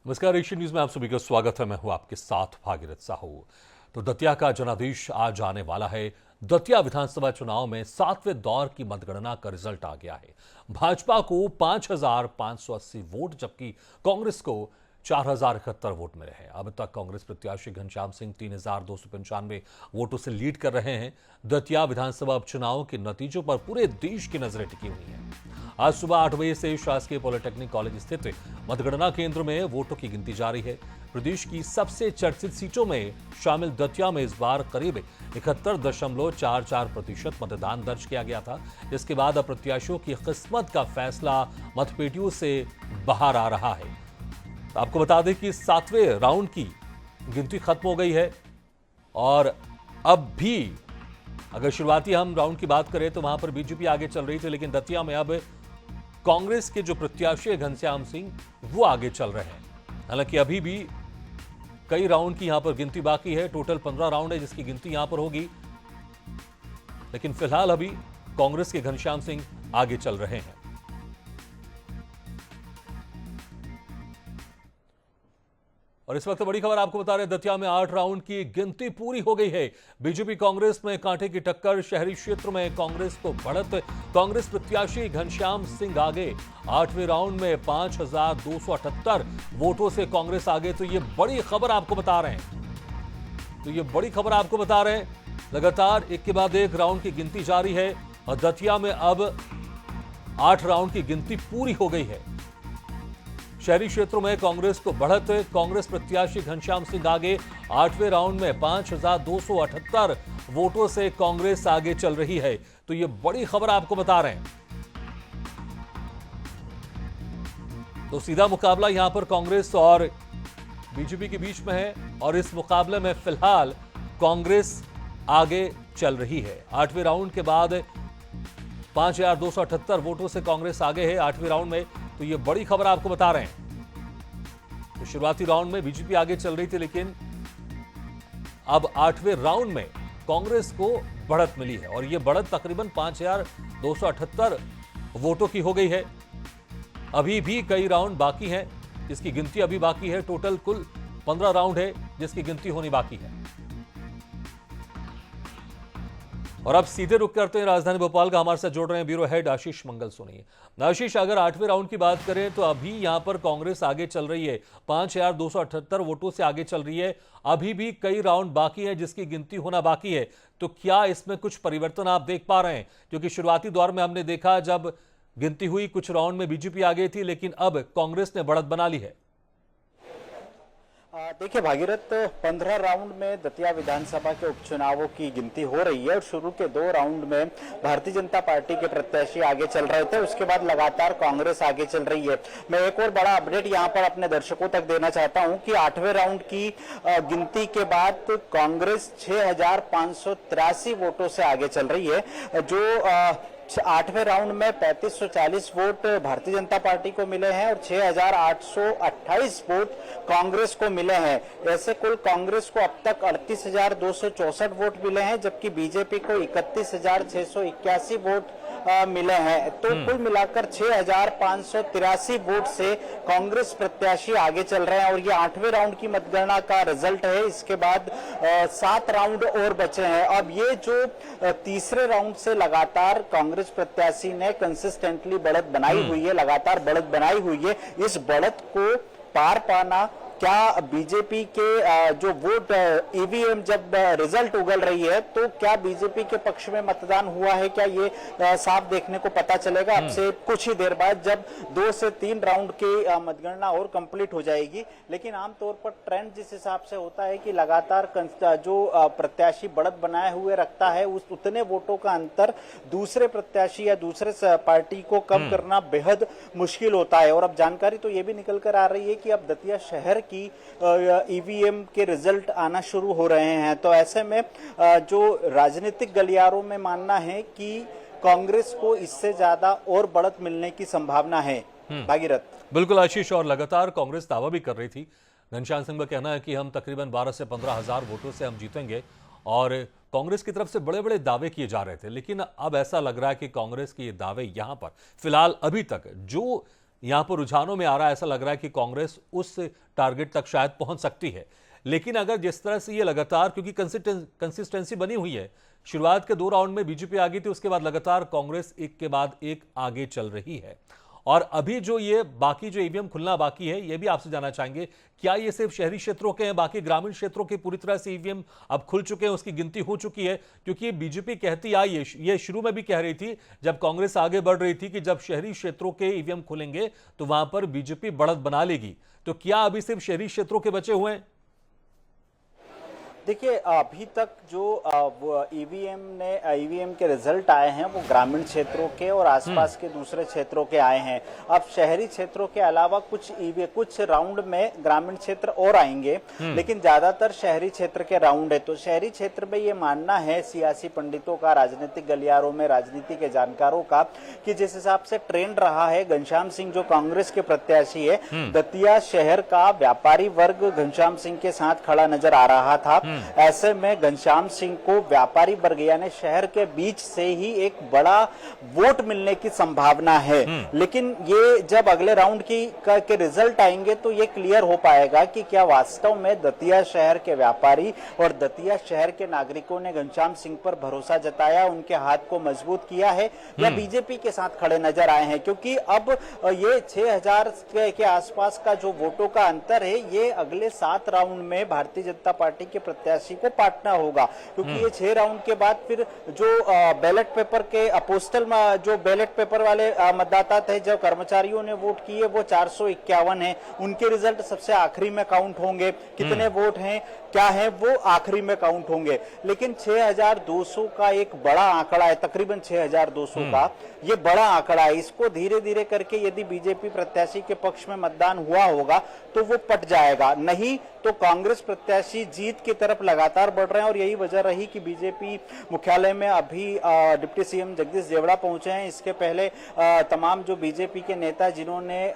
नमस्कार, Asian news में आप सभी का स्वागत है। मैं हूं आपके साथ भागीरथ साहू। तो दतिया का जनादेश आज आने वाला है। दतिया विधानसभा चुनाव में 7वें दौर की मतगणना का रिजल्ट आ गया है। भाजपा को 5,580 वोट जबकि कांग्रेस को 4,071 वोट मिले हैं। अब तक कांग्रेस प्रत्याशी घनश्याम सिंह 3,295 वोटों से लीड कर रहे हैं। दतिया विधानसभा उपचुनाव के नतीजों पर पूरे देश की नजरें टिकी हुई हैं। आज सुबह 8 बजे से शासकीय पॉलिटेक्निक कॉलेज स्थित मतगणना केंद्र में वोटों की गिनती जारी है। प्रदेश की सबसे चर्चित सीटों में शामिल दतिया में इस बार करीब 71.44% मतदान दर्ज किया गया था, जिसके बाद अब प्रत्याशियों की किस्मत का फैसला मतपेटियों से बाहर आ रहा है। आपको बता दें कि 7वें राउंड की गिनती खत्म हो गई है और अब भी अगर शुरुआती हम राउंड की बात करें तो वहां पर बीजेपी आगे चल रही थी, लेकिन दतिया में अब कांग्रेस के जो प्रत्याशी है घनश्याम सिंह वो आगे चल रहे हैं। हालांकि अभी भी कई राउंड की यहां पर गिनती बाकी है। टोटल 15 राउंड है जिसकी गिनती यहां पर होगी, लेकिन फिलहाल अभी कांग्रेस के घनश्याम सिंह आगे चल रहे हैं। और इस वक्त बड़ी खबर आपको बता रहे हैं, दतिया में 8 राउंड की गिनती पूरी हो गई है। बीजेपी कांग्रेस में कांटे की टक्कर। शहरी क्षेत्र में कांग्रेस को बढ़त। कांग्रेस प्रत्याशी घनश्याम सिंह आगे। 8वें राउंड में 5,278 वोटों से कांग्रेस आगे। तो ये बड़ी खबर आपको बता रहे हैं। लगातार एक के बाद एक राउंड की गिनती जारी है और दतिया में अब 8 राउंड की गिनती पूरी हो गई है। शहरी क्षेत्रों में कांग्रेस को बढ़त। कांग्रेस प्रत्याशी घनश्याम सिंह आगे। 8वें राउंड में 5,278 वोटों से कांग्रेस आगे चल रही है। तो यह बड़ी खबर आपको बता रहे हैं। तो सीधा मुकाबला यहां पर कांग्रेस और बीजेपी के बीच में है और इस मुकाबले में फिलहाल कांग्रेस आगे चल रही है। 8वें राउंड के बाद 5,278 वोटों से कांग्रेस आगे है 8वें राउंड में। तो ये बड़ी खबर आपको बता रहे हैं। तो शुरुआती राउंड में बीजेपी आगे चल रही थी, लेकिन अब 8वें राउंड में कांग्रेस को बढ़त मिली है और ये बढ़त तकरीबन 5,278 वोटों की हो गई है। अभी भी कई राउंड बाकी हैं जिसकी गिनती अभी बाकी है। टोटल कुल 15 राउंड है जिसकी गिनती होनी बाकी है। और अब सीधे रुक करते हैं राजधानी भोपाल का। हमारे साथ जोड़ रहे हैं ब्यूरो हेड आशीष मंगल सोनी। आशीष, अगर 8वें राउंड की बात करें तो अभी यहां पर कांग्रेस आगे चल रही है, 5,278 वोटों से आगे चल रही है। अभी भी कई राउंड बाकी है जिसकी गिनती होना बाकी है। तो क्या इसमें कुछ परिवर्तन आप देख पा रहे हैं? क्योंकि शुरुआती दौर में हमने देखा जब गिनती हुई कुछ राउंड में बीजेपी आगे थी, लेकिन अब कांग्रेस ने बढ़त बना ली है। देखिए भागीरथ, 15 राउंड में दतिया विधानसभा के उपचुनावों की गिनती हो रही है और शुरू के 2 राउंड में भारतीय जनता पार्टी के प्रत्याशी आगे चल रहे थे, उसके बाद लगातार कांग्रेस आगे चल रही है। मैं एक और बड़ा अपडेट यहां पर अपने दर्शकों तक देना चाहता हूं कि 8वें राउंड की गिनती के बाद कांग्रेस 6,583 वोटों से आगे चल रही है। जो 8वें राउंड में 3,540 वोट भारतीय जनता पार्टी को मिले हैं और 6,828 वोट कांग्रेस को मिले हैं। ऐसे कुल कांग्रेस को अब तक 38,264 वोट मिले हैं, जबकि बीजेपी को 31,681 वोट मिले हैं। तो कुल मिलाकर 6,583 वोट से कांग्रेस प्रत्याशी आगे चल रहे हैं और ये 8वें राउंड की मतगणना का रिजल्ट है। इसके बाद 7 राउंड और बचे हैं। अब ये जो तीसरे राउंड से लगातार कांग्रेस प्रत्याशी ने कंसिस्टेंटली बढ़त बनाई हुई है, लगातार बढ़त बनाई हुई है। इस बढ़त को पार पाना, क्या बीजेपी के जो वोट ईवीएम जब रिजल्ट उगल रही है तो क्या बीजेपी के पक्ष में मतदान हुआ है, क्या ये साफ देखने को पता चलेगा अब से कुछ ही देर बाद, जब 2 से 3 राउंड की मतगणना और कंप्लीट हो जाएगी। लेकिन आमतौर पर ट्रेंड जिस हिसाब से होता है कि लगातार जो प्रत्याशी बढ़त बनाए हुए रखता है, उतने वोटों का अंतर दूसरे प्रत्याशी या दूसरे पार्टी को कम करना बेहद मुश्किल होता है। और अब जानकारी तो ये भी निकल कर आ रही है कि अब दतिया शहर की ईवीएम के रिजल्ट आना शुरू हो रहे हैं। तो ऐसे में जो राजनीतिक गलियारों में मानना है कि कांग्रेस को इससे ज्यादा और बढ़त मिलने की संभावना है। भागीरथ, बिल्कुल आशीष, और लगातार कांग्रेस दावा भी कर रही थी। घनश्याम सिंह का कहना है कि हम तकरीबन 12 से 15 हजार वोटों से हम जीतेंगे और कांग्रेस की तरफ से बड़े बड़े दावे किए जा रहे थे। लेकिन अब ऐसा लग रहा है कि कांग्रेस के ये दावे यहां पर फिलहाल अभी तक जो यहां पर रुझानों में आ रहा है, ऐसा लग रहा है कि कांग्रेस उस टारगेट तक शायद पहुंच सकती है। लेकिन अगर जिस तरह से ये लगातार, क्योंकि कंसिस्टेंसी बनी हुई है, शुरुआत के 2 राउंड में बीजेपी आ गई थी, उसके बाद लगातार कांग्रेस एक के बाद एक आगे चल रही है। और अभी जो ये बाकी जो ईवीएम खुलना बाकी है, ये भी आपसे जानना चाहेंगे, क्या ये सिर्फ शहरी क्षेत्रों के हैं, बाकी ग्रामीण क्षेत्रों के पूरी तरह से ईवीएम अब खुल चुके हैं, उसकी गिनती हो चुकी है? क्योंकि बीजेपी कहती आई है, ये शुरू में भी कह रही थी जब कांग्रेस आगे बढ़ रही थी कि जब शहरी क्षेत्रों के ईवीएम खुलेंगे तो वहां पर बीजेपी बढ़त बना लेगी। तो क्या अभी सिर्फ शहरी क्षेत्रों के बचे हुए हैं? देखिए, अभी तक जो ईवीएम के रिजल्ट आए हैं वो ग्रामीण क्षेत्रों के और आसपास के दूसरे क्षेत्रों के आए हैं। अब शहरी क्षेत्रों के अलावा कुछ राउंड में ग्रामीण क्षेत्र और आएंगे, लेकिन ज्यादातर शहरी क्षेत्र के राउंड है। तो शहरी क्षेत्र में ये मानना है सियासी पंडितों का, राजनीतिक गलियारों में राजनीति के जानकारों का, कि जिस हिसाब से ट्रेंड रहा है, घनश्याम सिंह जो कांग्रेस के प्रत्याशी है, दतिया शहर का व्यापारी वर्ग घनश्याम सिंह के साथ खड़ा नजर आ रहा था। ऐसे में घनश्याम सिंह को व्यापारी वर्ग यानी शहर के बीच से ही एक बड़ा वोट मिलने की संभावना है। लेकिन ये जब अगले राउंड के रिजल्ट आएंगे तो ये क्लियर हो पाएगा कि क्या वास्तव में दतिया शहर के व्यापारी और दतिया शहर के नागरिकों ने घनश्याम सिंह पर भरोसा जताया, उनके हाथ को मजबूत किया है, या बीजेपी के साथ खड़े नजर आए हैं। क्योंकि अब ये 6000 के आसपास का जो वोटों का अंतर है, ये अगले 7 राउंड में भारतीय जनता पार्टी के प्रत्याशी को पाटना होगा। क्योंकि ये 6 राउंड के बाद फिर जो बैलेट पेपर के पोस्टल जो बैलेट पेपर वाले मतदाता थे, जो कर्मचारियों ने वोट किए, वो 451 है। उनके रिजल्ट सबसे आखिरी में काउंट होंगे। कितने वोट हैं, क्या है, वो आखिरी में काउंट होंगे। लेकिन 6200 का एक बड़ा आंकड़ा है, तकरीबन 6200 का ये बड़ा आंकड़ा है। इसको धीरे धीरे करके यदि बीजेपी प्रत्याशी के पक्ष में मतदान हुआ होगा तो वो पट जाएगा, नहीं तो कांग्रेस प्रत्याशी जीत की तरफ लगातार बढ़ रहे हैं। और यही वजह रही कि बीजेपी मुख्यालय में अभी डिप्टी सीएम जगदीश देवड़ा पहुंचे हैं। इसके पहले तमाम जो बीजेपी के नेता जिन्होंने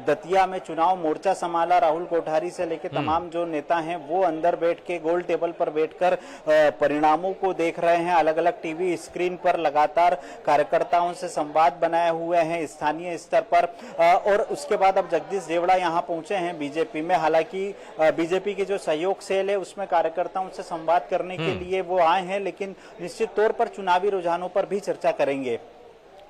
दतिया में चुनाव मोर्चा संभाला, राहुल कोठारी से लेकर तमाम जो नेता हैं, वो अंदर बैठ के गोल टेबल पर बैठकर परिणामों को देख रहे हैं। अलग अलग टीवी स्क्रीन पर लगातार कार्यकर्ताओं से संवाद बनाए हुए हैं स्थानीय स्तर पर। और उसके बाद अब जगदीश देवड़ा यहाँ पहुंचे हैं बीजेपी में। हालांकि बीजेपी की जो सहयोग सेल है उसमें कार्यकर्ताओं से संवाद करने के लिए वो आए हैं, लेकिन निश्चित तौर पर चुनावी रुझानों पर भी चर्चा करेंगे।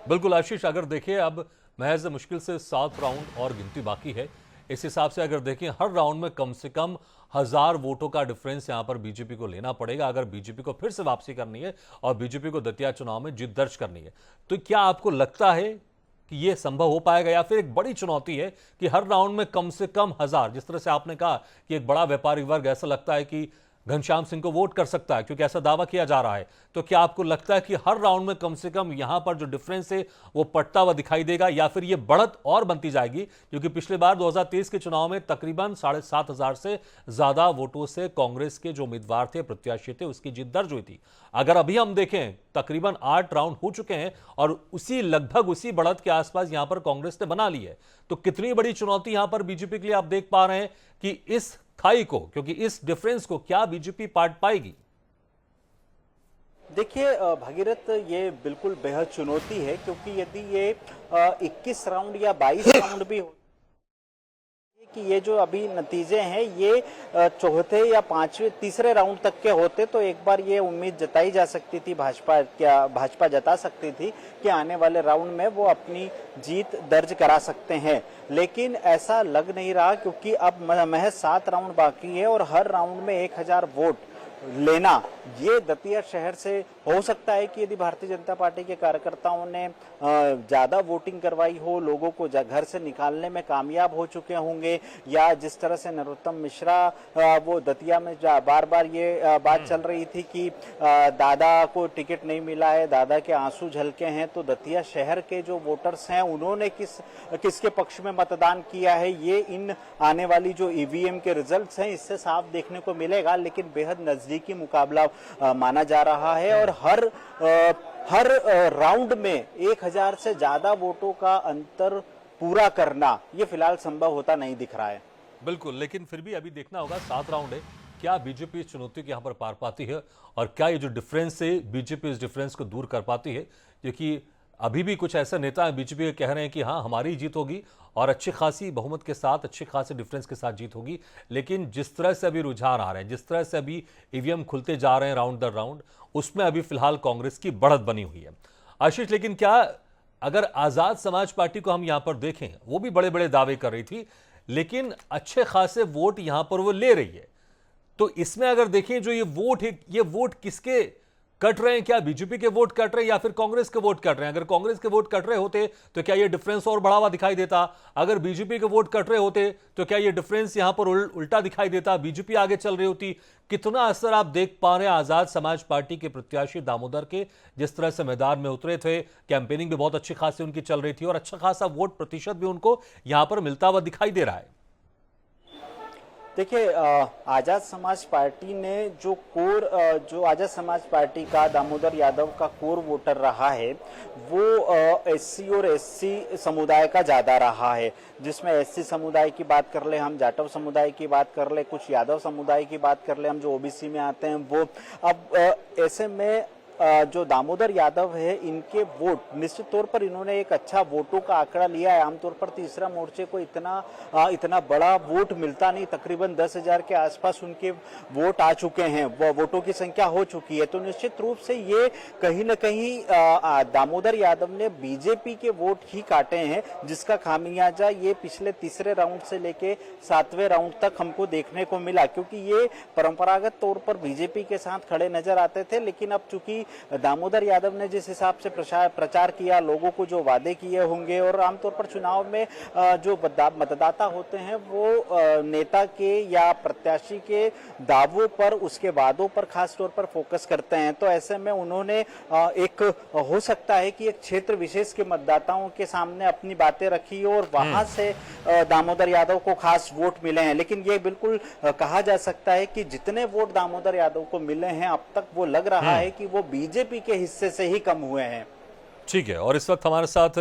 बिल्कुल आशीष, अगर देखें अब महज मुश्किल से 7 राउंड और गिनती बाकी है। इस हिसाब से अगर देखें हर राउंड में कम से कम 1000 वोटों का डिफरेंस यहां पर बीजेपी को लेना पड़ेगा अगर बीजेपी को फिर से वापसी करनी है और बीजेपी को दतिया चुनाव में जीत दर्ज करनी है। तो क्या आपको लगता है कि यह संभव हो पाएगा, या फिर एक बड़ी चुनौती है कि हर राउंड में कम से कम 1000, जिस तरह से आपने कहा कि एक बड़ा व्यापारी वर्ग ऐसा लगता है कि घनश्याम सिंह को वोट कर सकता है क्योंकि ऐसा दावा किया जा रहा है, तो क्या आपको लगता है कि हर राउंड में कम से कम यहां पर जो डिफरेंस है वो पटता हुआ दिखाई देगा, या फिर ये बढ़त और बनती जाएगी? क्योंकि पिछले बार 2023 के चुनाव में तकरीबन 7500 से ज्यादा वोटों से कांग्रेस के जो उम्मीदवार थे, प्रत्याशी थे, उसकी जीत दर्ज हुई थी। अगर अभी हम देखें तकरीबन 8 राउंड हो चुके हैं और लगभग उसी बढ़त के आसपास यहां पर कांग्रेस ने बना ली है, तो कितनी बड़ी चुनौती यहां पर बीजेपी के लिए आप देख पा रहे हैं कि इस खाई को, क्योंकि इस डिफरेंस को क्या बीजेपी पाट पाएगी? देखिए भगीरथ, ये बिल्कुल बेहद चुनौती है, क्योंकि यदि ये 21 राउंड या 22 राउंड भी हो कि ये जो अभी नतीजे हैं ये चौथे या तीसरे राउंड तक के होते तो एक बार ये उम्मीद जताई जा सकती थी, भाजपा जता सकती थी कि आने वाले राउंड में वो अपनी जीत दर्ज करा सकते हैं। लेकिन ऐसा लग नहीं रहा, क्योंकि अब महज 7 राउंड बाकी है और हर राउंड में 1000 वोट लेना ये दतिया शहर से हो सकता है कि यदि भारतीय जनता पार्टी के कार्यकर्ताओं ने ज्यादा वोटिंग करवाई हो, लोगों को घर से निकालने में कामयाब हो चुके होंगे, या जिस तरह से नरोत्तम मिश्रा वो दतिया में बार बार ये बात चल रही थी कि दादा को टिकट नहीं मिला है, दादा के आंसू झलके हैं, तो दतिया शहर के जो वोटर्स हैं उन्होंने किसके पक्ष में मतदान किया है, ये इन आने वाली जो ईवीएम के रिजल्ट्स हैं इससे साफ देखने को मिलेगा। लेकिन बेहद नजदीकी मुकाबला माना जा रहा है और हर राउंड में 1000 से ज्यादा वोटों का अंतर पूरा करना ये फिलहाल संभव होता नहीं दिख रहा है। बिल्कुल, लेकिन फिर भी अभी देखना होगा, 7 राउंड है, क्या बीजेपी इस चुनौती को यहां पर पार पाती है और क्या ये जो डिफरेंस है बीजेपी इस डिफरेंस को दूर कर पाती है? क्योंकि अभी भी कुछ ऐसे नेता हैं बीजेपी के कह रहे हैं कि हाँ हमारी जीत होगी और अच्छी खासी बहुमत के साथ, अच्छी खासी डिफरेंस के साथ जीत होगी। लेकिन जिस तरह से अभी रुझान आ रहे हैं, जिस तरह से अभी ईवीएम खुलते जा रहे हैं राउंड दर राउंड, उसमें अभी फिलहाल कांग्रेस की बढ़त बनी हुई है। आशीष, लेकिन क्या अगर आजाद समाज पार्टी को हम यहां पर देखें, वो भी बड़े बड़े दावे कर रही थी, लेकिन अच्छे खासे वोट यहां पर वो ले रही है। तो इसमें अगर देखें जो ये वोट किसके कट रहे हैं? क्या बीजेपी के वोट कट रहे हैं या फिर कांग्रेस के वोट कट रहे हैं? अगर कांग्रेस के वोट कट रहे होते तो क्या ये डिफरेंस और बढ़ा हुआ दिखाई देता? अगर बीजेपी के वोट कट रहे होते तो क्या ये डिफरेंस यहां पर उल्टा दिखाई देता? बीजेपी आगे चल रही होती? कितना असर आप देख पा रहे हैं आजाद समाज पार्टी के प्रत्याशी दामोदर के, जिस तरह से मैदान में उतरे थे, कैंपेनिंग भी बहुत अच्छी खासी उनकी चल रही थी और अच्छा खासा वोट प्रतिशत भी उनको यहां पर मिलता हुआ दिखाई दे रहा है? देखिए, आजाद समाज पार्टी ने जो आजाद समाज पार्टी का दामोदर यादव का कोर वोटर रहा है, वो एससी और एससी समुदाय का ज्यादा रहा है। जिसमें एससी समुदाय की बात कर ले, हम जाटव समुदाय की बात कर ले, कुछ यादव समुदाय की बात कर ले, हम जो ओबीसी में आते हैं वो। अब ऐसे में जो दामोदर यादव है, इनके वोट निश्चित तौर पर इन्होंने एक अच्छा वोटों का आंकड़ा लिया है। आमतौर पर तीसरा मोर्चे को इतना बड़ा वोट मिलता नहीं, तकरीबन 10,000 के आसपास उनके वोट आ चुके हैं, वो वोटों की संख्या हो चुकी है। तो निश्चित रूप से ये कहीं न कहीं दामोदर यादव ने बीजेपी के वोट ही काटे हैं, जिसका खामियाजा ये पिछले तीसरे राउंड से लेके 7वें राउंड तक हमको देखने को मिला। क्योंकि ये परंपरागत तौर पर बीजेपी के साथ खड़े नजर आते थे, लेकिन अब चूंकि दामोदर यादव ने जिस हिसाब से प्रचार किया, लोगों को जो वादे किए होंगे, और आमतौर पर चुनाव में जो मतदाता होते हैं वो नेता के या प्रत्याशी के दावों पर, उसके वादों पर खास तौर पर फोकस करते हैं। तो ऐसे में उन्होंने एक हो सकता है कि एक क्षेत्र विशेष के मतदाताओं के सामने अपनी बातें रखी और वहां से दामोदर यादव को खास वोट मिले हैं। लेकिन ये बिल्कुल कहा जा सकता है कि जितने वोट दामोदर यादव को मिले हैं अब तक, वो लग रहा है कि वो बीजेपी के हिस्से से ही कम हुए हैं। ठीक है, और इस वक्त हमारे साथ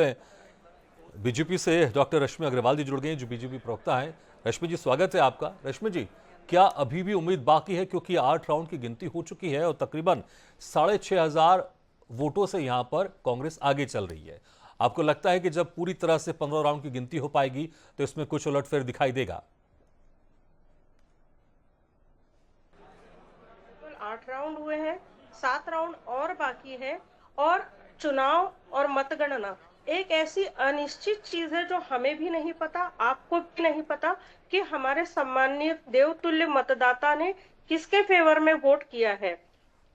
बीजेपी से डॉक्टर रश्मि अग्रवाल जी जुड़ गए हैं, जो बीजेपी प्रवक्ता हैं। रश्मि जी, स्वागत है आपका। रश्मि जी, क्या अभी भी उम्मीद बाकी है? क्योंकि 8 राउंड की गिनती हो चुकी है और तकरीबन 6,500 वोटों से यहां पर कांग्रेस आगे चल रही है। आपको लगता है कि जब पूरी तरह से 15 राउंड की गिनती हो पाएगी तो इसमें कुछ उलटफेर दिखाई देगा? 8 राउंड हुए हैं, 7 राउंड और बाकी है, और चुनाव और मतगणना एक ऐसी अनिश्चित चीज है जो हमें भी नहीं पता, आपको भी नहीं पता कि हमारे सम्मानीय देवतुल्य मतदाता ने किसके फेवर में वोट किया है।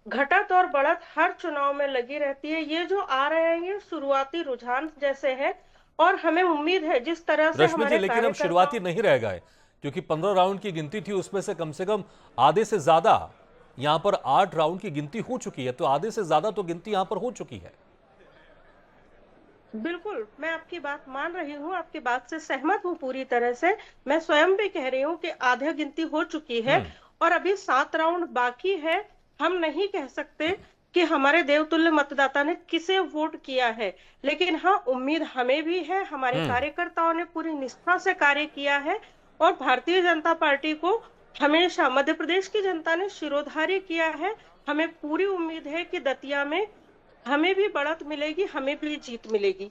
घटत और बढ़त हर चुनाव में लगी रहती है। ये जो आ रहे हैं ये शुरुआती रुझान जैसे है, और हमें उम्मीद है जिस तरह से रश्मि जी, हमारे लेकिन अब शुरुआती नहीं रह गए, क्योंकि 15 राउंड की गिनती थी, उसमें से कम आधे से ज्यादा यहां पर 8 राउंड की गिनती हो चुकी है, तो आधे से ज्यादा तो गिनती यहां पर हो चुकी है। बिल्कुल, मैं आपकी बात मान रही हूँ, आपकी बात से सहमत हूँ पूरी तरह से। मैं स्वयं भी कह रही हूँ कि आधा गिनती हो चुकी है और अभी 7 राउंड बाकी है। हम नहीं कह सकते कि हमारे देवतुल्य मतदाता ने किसे वोट किया है, लेकिन हाँ, उम्मीद हमें भी है। हमारे कार्यकर्ताओं ने पूरी निष्ठा से कार्य किया है और भारतीय जनता पार्टी को हमेशा मध्य प्रदेश की जनता ने शिरोधार्य किया है। हमें पूरी उम्मीद है कि दतिया में हमें भी बढ़त मिलेगी, हमें भी जीत मिलेगी।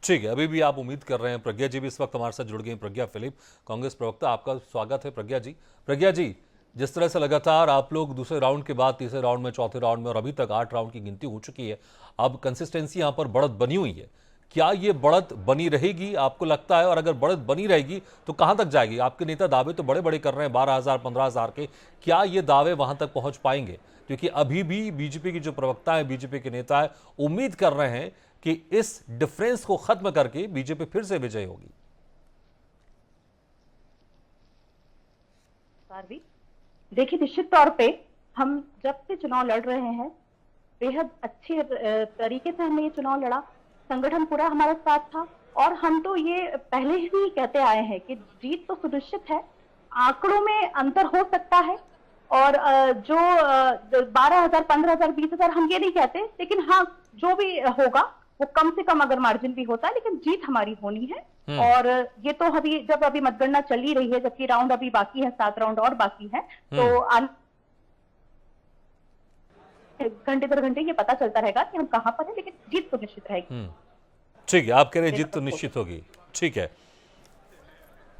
ठीक है, अभी भी आप उम्मीद कर रहे हैं। प्रज्ञा जी भी इस वक्त हमारे साथ जुड़ गई। प्रज्ञा फिलिप, कांग्रेस प्रवक्ता, आपका स्वागत है। प्रज्ञा जी, जिस तरह से लगातार आप लोग दूसरे राउंड के बाद तीसरे राउंड में, चौथे राउंड में और अभी तक 8 राउंड की गिनती हो चुकी है, अब कंसिस्टेंसी यहां पर बढ़त बनी हुई है, क्या ये बढ़त बनी रहेगी आपको लगता है? और अगर बढ़त बनी रहेगी तो कहां तक जाएगी? आपके नेता दावे तो बड़े बड़े कर रहे हैं, 12,000 15,000 के, क्या ये दावे वहां तक पहुंच पाएंगे? क्योंकि अभी भी बीजेपी की जो प्रवक्ता है, बीजेपी के नेता है, उम्मीद कर रहे हैं कि इस डिफरेंस को खत्म करके बीजेपी फिर से विजयी होगी। देखिए, निश्चित तौर पे हम जब से चुनाव लड़ रहे हैं, बेहद अच्छे तरीके से हमने ये चुनाव लड़ा। संगठन पूरा हमारा साथ था और हम तो ये पहले ही कहते आए हैं कि जीत तो सुनिश्चित है। आंकड़ों में अंतर हो सकता है और जो 12,000 15,000 20,000 हम ये नहीं कहते, लेकिन हाँ, जो भी होगा वो कम से कम अगर मार्जिन भी होता है, लेकिन जीत हमारी होनी है। और ये तो अभी मतगणना चल ही रही है, जबकि राउंड अभी बाकी है, 7 राउंड और बाकी है, तो घंटे दर घंटे ये पता चलता रहेगा कि हम कहां पर हैं, लेकिन जीत तो निश्चित रहेगी। ठीक है, आप कह रहे हैं जीत तो निश्चित होगी। ठीक है,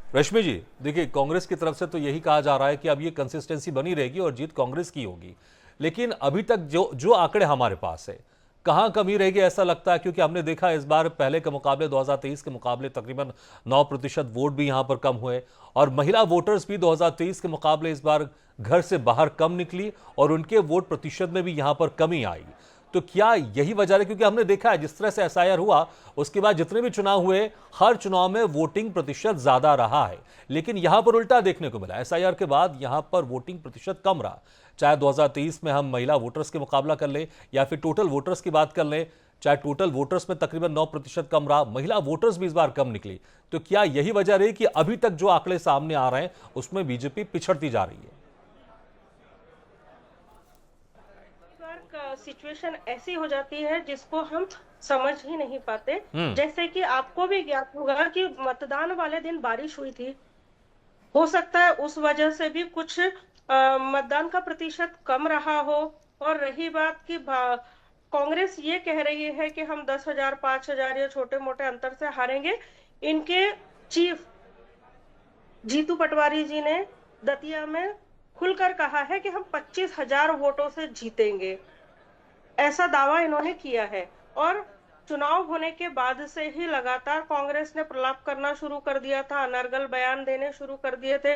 रश्मि जी, देखिए कांग्रेस की तरफ से तो यही कहा जा रहा है कि अब ये कंसिस्टेंसी बनी रहेगी और जीत कांग्रेस की होगी, लेकिन अभी तक जो जो आंकड़े हमारे पास है, कहां कमी रहेगी ऐसा लगता है? क्योंकि हमने देखा इस बार पहले के मुकाबले 2023 के मुकाबले तकरीबन 9% वोट भी यहां पर कम हुए और महिला वोटर्स भी 2023 के मुकाबले इस बार घर से बाहर कम निकली और उनके वोट प्रतिशत में भी यहां पर कमी आई। तो क्या यही वजह है? क्योंकि हमने देखा है जिस तरह से एसआईआर हुआ उसके बाद जितने भी चुनाव हुए हर चुनाव में वोटिंग प्रतिशत ज्यादा रहा है, लेकिन यहां पर उल्टा देखने को मिला। एसआईआर के बाद यहां पर वोटिंग प्रतिशत कम रहा, चाहे 2023 में हम महिला वोटर्स के मुकाबला कर लें या फिर टोटल वोटर्स की बात कर लें, चाहे टोटल वोटर्स में तकरीबन 9% कम रहा, महिला वोटर्स भी इस बार कम निकली। तो क्या यही वजह रही कि अभी तक जो आंकड़े सामने आ रहे हैं उसमें बीजेपी पिछड़ती जा रही है? सिचुएशन ऐसी हो जाती है जिसको हम समझ ही नहीं पाते। जैसे कि आपको भी ज्ञात होगा कि मतदान वाले दिन बारिश हुई थी, हो सकता है उस वजह से भी कुछ मतदान का प्रतिशत कम रहा हो। और रही बात कि कांग्रेस ये कह रही है कि हम 10,000 5,000 या छोटे मोटे अंतर से हारेंगे, इनके चीफ जीतू पटवारी जी ने दतिया में खुलकर कहा है कि हम 25,000 वोटों से जीतेंगे, ऐसा दावा इन्होंने किया है। और चुनाव होने के बाद से ही लगातार कांग्रेस ने प्रलाप करना शुरू कर दिया था, अनर्गल बयान देने शुरू कर दिए थे।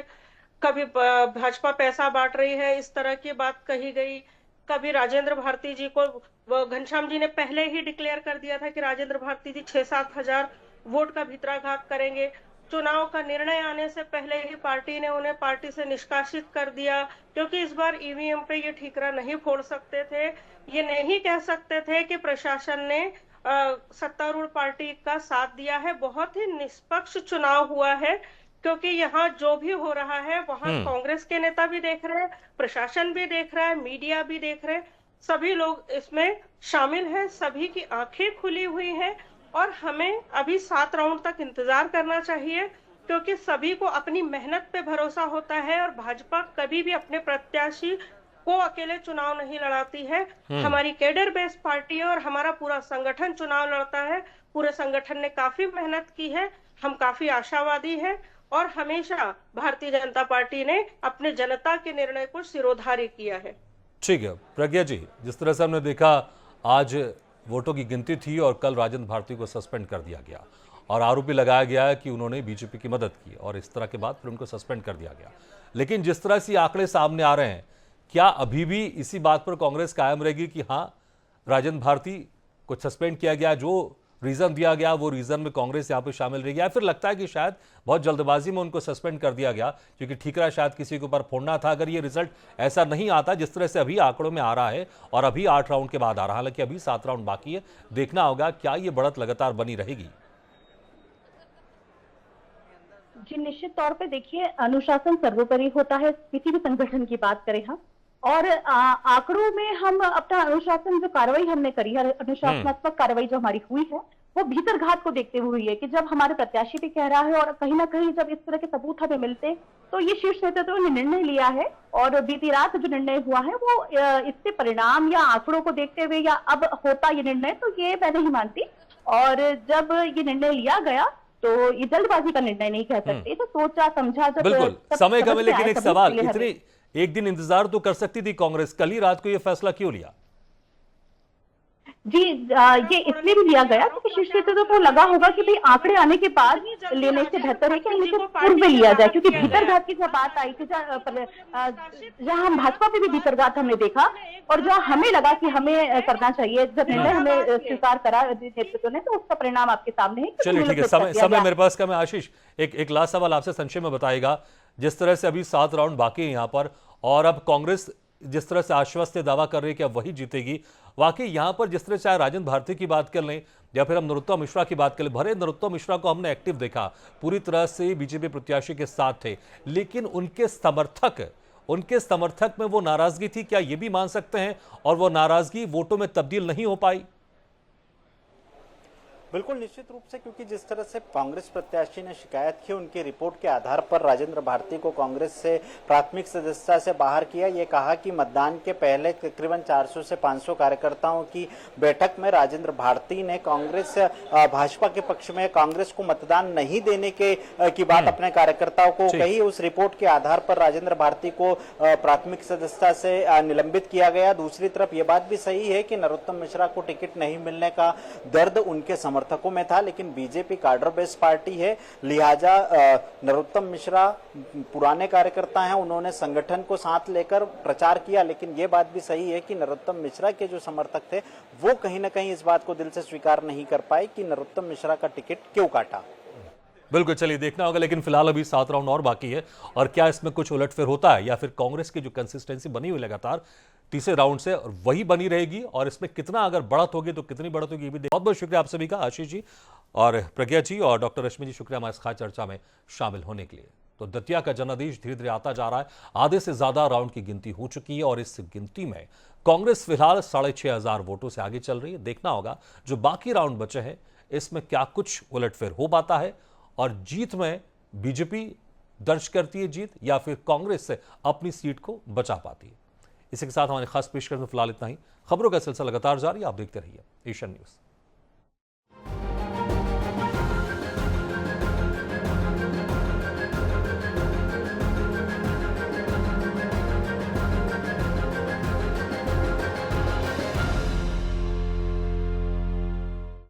कभी भाजपा पैसा बांट रही है इस तरह की बात कही गई, कभी राजेंद्र भारती जी को घनश्याम जी ने पहले ही डिक्लेयर कर दिया था कि राजेंद्र भारती जी 6-7 हजार वोट का भितराघात करेंगे। चुनाव का निर्णय आने से पहले ही पार्टी ने उन्हें पार्टी से निष्कासित कर दिया, क्योंकि इस बार ईवीएम पे ये ठीकरा नहीं फोड़ सकते थे। ये नहीं कह सकते थे कि प्रशासन ने सत्तारूढ़ पार्टी का साथ दिया है। बहुत ही निष्पक्ष चुनाव हुआ है, क्योंकि यहाँ जो भी हो रहा है वहां कांग्रेस के नेता भी देख रहे हैं, प्रशासन भी देख रहा है, मीडिया भी देख रहे हैं, सभी लोग इसमें शामिल हैं, सभी की आंखें खुली हुई हैं। और हमें अभी 7 राउंड तक इंतजार करना चाहिए, क्योंकि सभी को अपनी मेहनत पे भरोसा होता है और भाजपा कभी भी अपने प्रत्याशी को अकेले चुनाव नहीं लड़ाती है। हमारी कैडर बेस्ड पार्टी है और हमारा पूरा संगठन चुनाव लड़ता है। पूरे संगठन ने काफी मेहनत की है, हम काफी आशावादी हैं और हमेशा भारतीय जनता पार्टी ने अपने जनता के निर्णय को सिरोधार्य किया है। ठीक है प्रज्ञा जी, जिस तरह से हमने देखा आज वोटों की गिनती थी और कल राजेंद्र भारती को सस्पेंड कर दिया गया और आरोपी लगाया गया है कि उन्होंने बीजेपी की मदद की और इस तरह के बाद फिर उनको सस्पेंड कर दिया गया। लेकिन जिस तरह से आंकड़े सामने आ रहे हैं, क्या अभी भी इसी बात पर कांग्रेस कायम रहेगी कि हाँ राजेंद्र भारती को सस्पेंड किया गया, जो रीजन दिया गया वो रीजन में कांग्रेस यहां पर शामिल रहेगी, या फिर लगता है कि शायद बहुत जल्दबाजी में उनको सस्पेंड कर दिया गया क्योंकि ठीकरा शायद किसी के ऊपर फोड़ना था? अगर ये रिजल्ट ऐसा नहीं आता जिस तरह से अभी आंकड़ों में आ रहा है और अभी 8 राउंड के बाद आ रहा है, हालांकि अभी 7 राउंड बाकी है, देखना होगा क्या ये बढ़त लगातार बनी रहेगी। जी निश्चित तौर पे देखिए, अनुशासन सर्वोपरि होता है, किसी भी संगठन की बात करें हम, और आंकड़ों में हम अपना अनुशासन जो कार्रवाई हमने करी है, अनुशासनात्मक कार्रवाई जो हमारी हुई है, वो भीतर घात को देखते हुए है कि जब हमारे प्रत्याशी भी कह रहा है और कहीं ना कहीं जब इस तरह के सबूत हमें मिलते तो ये शीर्ष नेतृत्व ने निर्णय लिया है। और बीती रात जो निर्णय हुआ है वो इससे परिणाम या आंकड़ों को देखते हुए या अब होता ये निर्णय, तो ये मैं नहीं मानती। और जब ये निर्णय लिया गया तो ये जल्दबाजी का निर्णय नहीं कह सकते, तो सोचा समझा जब बिल्कुल समय कम है। लेकिन एक सवाल, इतनी एक दिन इंतजार तो कर सकती थी कांग्रेस, कल ही रात को यह फैसला क्यों लिया? जी ये इसलिए भी लिया गया क्योंकि शीर्ष नेतृत्व को लगा होगा कि भाई आंकड़े आने के बाद लेने से बेहतर है कि हम इसे पूर्व में लिया जाए, क्योंकि भीतरघात की जब बात आई थी, जहां हम भाजपा पे भी भीतरघात हमने देखा और जहां हमें लगा कि हमें करना चाहिए, जब निर्णय हमें स्वीकार करा नेतृत्व ने, तो उसका परिणाम आपके सामने है। चलिए ठीक है, समय मेरे पास कम है। आशीष, एक लास्ट सवाल आपसे संक्षेप में बताएगा, जिस तरह से अभी 7 राउंड बाकी है यहाँ पर और अब कांग्रेस जिस तरह से आश्वस्त दावा कर रही है कि अब वही जीतेगी, वाकई यहां पर जिस तरह चाहे राजेंद्र भारती की बात कर लें या फिर हम नरोत्तम मिश्रा की बात कर लें, भले नरोत्तम मिश्रा को हमने एक्टिव देखा, पूरी तरह से बीजेपी प्रत्याशी के साथ थे, लेकिन उनके समर्थक में वो नाराजगी थी, क्या ये भी मान सकते हैं? और वो नाराजगी वोटों में तब्दील नहीं हो पाई? बिल्कुल निश्चित रूप से, क्योंकि जिस तरह से कांग्रेस प्रत्याशी ने शिकायत की, उनकी रिपोर्ट के आधार पर राजेंद्र भारती को कांग्रेस से प्राथमिक सदस्यता से बाहर किया। ये कहा कि मतदान के पहले तकरीबन 400 से 500 कार्यकर्ताओं की बैठक में राजेंद्र भारती ने कांग्रेस भाजपा के पक्ष में कांग्रेस को मतदान नहीं देने की बात अपने कार्यकर्ताओं को कही। उस रिपोर्ट के आधार पर राजेंद्र भारती को प्राथमिक सदस्यता से निलंबित किया गया। दूसरी तरफ ये बात भी सही है कि नरोत्तम मिश्रा को टिकट नहीं मिलने का दर्द उनके समर्थकों में था, लेकिन बीजेपी कार्डर बेस्ड पार्टी है, लिहाजा नरोत्तम मिश्रा पुराने कार्यकर्ता हैं, उन्होंने संगठन को साथ लेकर प्रचार किया। लेकिन यह बात भी सही है कि नरोत्तम मिश्रा के जो समर्थक थे वो कहीं ना कहीं इस बात को दिल से स्वीकार नहीं कर पाए कि नरोत्तम मिश्रा का टिकट क्यों काटा। बिल्कुल, चलिए देखना होगा, लेकिन फिलहाल अभी 7 राउंड और बाकी है और क्या इसमें कुछ उलटफेर होता है या फिर कांग्रेस की जो कंसिस्टेंसी बनी हुई लगातार तीसरे राउंड से और वही बनी रहेगी और इसमें कितना अगर बढ़त होगी तो कितनी बढ़त होगी ये भी बहुत बहुत शुक्रिया आप सभी का, आशीष जी और प्रज्ञा जी और डॉक्टर रश्मि जी, शुक्रिया हमारे खास चर्चा में शामिल होने के लिए। तो दतिया का जनादेश धीरे धीरे आता जा रहा है, आधे से ज्यादा राउंड की गिनती हो चुकी है और इस गिनती में कांग्रेस फिलहाल 6500 वोटों से आगे चल रही है। देखना होगा जो बाकी राउंड बचे हैं इसमें क्या कुछ उलटफेर हो पाता है और जीत में बीजेपी दर्ज करती है जीत या फिर कांग्रेस से अपनी सीट को बचा पाती है। इसी के साथ हमारे खास पेशकश में फिलहाल इतना ही। खबरों का सिलसिला लगातार जारी, आप देखते रहिए एशियन न्यूज।